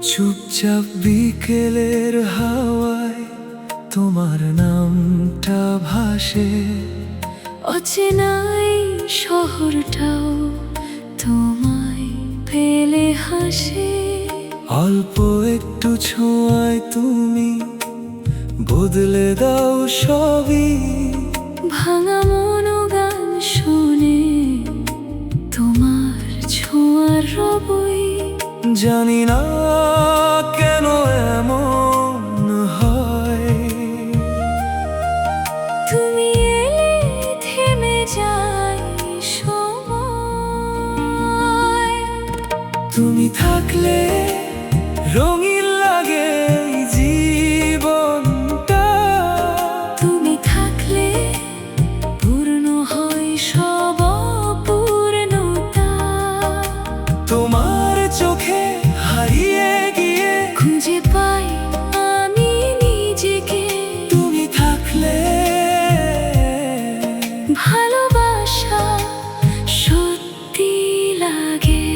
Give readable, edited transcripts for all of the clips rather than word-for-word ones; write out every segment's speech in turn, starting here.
চুপচাপ বিকেলের হাওয়ায় তোমার নামটা ভাসে, অচেনাই শহরটাও তোমায় পেলে হাসে। অল্প একটু ছোঁয়ায় তুমি বদলে দাও সবই। ভাঙা মনো গান শুনে তোমার ছোঁয়ার রবই। জানি না কেন এমন হয়, তুমি এলে থেমে যায় সময়। তুমি থাকলে রঙিন লাগে এই জীবনটা। তুমি থাকলে পূর্ণ হয় সব অপূর্ণতা। তোমার চোখে হারিয়ে গিয়ে খুঁজে পাই আমি নিজেকে। তুমি থাকলে ভালোবাসা সত্যি লাগে।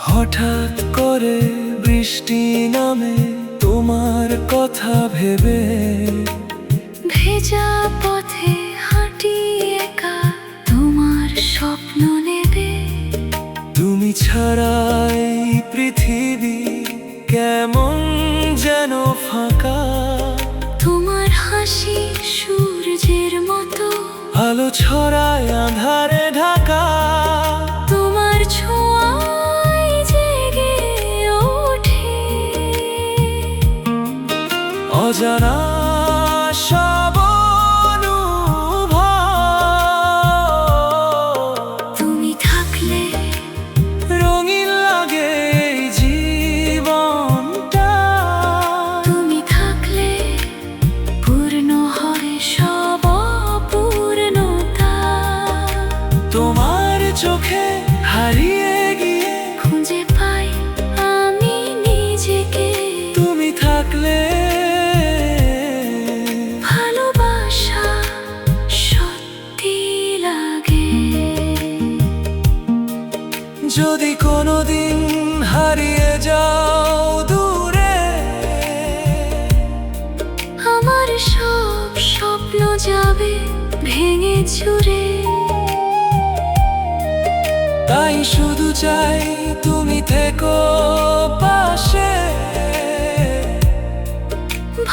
হঠাৎ করে বৃষ্টি নামে তোমার কথা ভেবে, ভেজা পথে হাঁটি একা তোমার স্বপ্ন নেবে। তুমি ছাড়া এই পৃথিবী কেমন যেন ফাঁকা। তোমার হাসি সূর্যের মতো আলো ছড়ায় আঁধারে ঢাকা। তোমার ছোঁয়ায় জেগে ওঠে অজানা সব অনুভব। তুমি থাকলে রঙিন লাগে এই জীবনটা। তুমি থাকলে পূর্ণ হয় সব অপূর্ণতা। তোমার চোখে হারিয়ে গিয়ে খুঁজে পাই আমি নিজেকে। তুমি থাকলে ভালোবাসা সত্যি লাগে। যদি কোনোদিন হারিয়ে যাও দূরে, আমার সব স্বপ্ন যাবে ভেঙে চুরে। তাই শুধু চাই তুমি থেকো পাশে।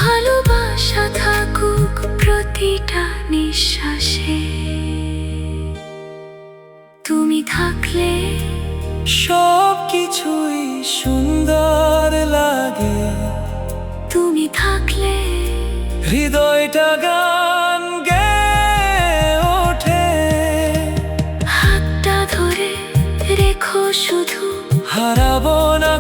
ভালোবাসা থাকুক প্রতিটা নিঃশ্বাসে। তুমি থাকলে সব কিছুই সুন্দর লাগে। তুমি থাকলে হৃদয়টা গান গেয়ে ওঠে। হাতটা ধরে রেখো শুধু হারাবো না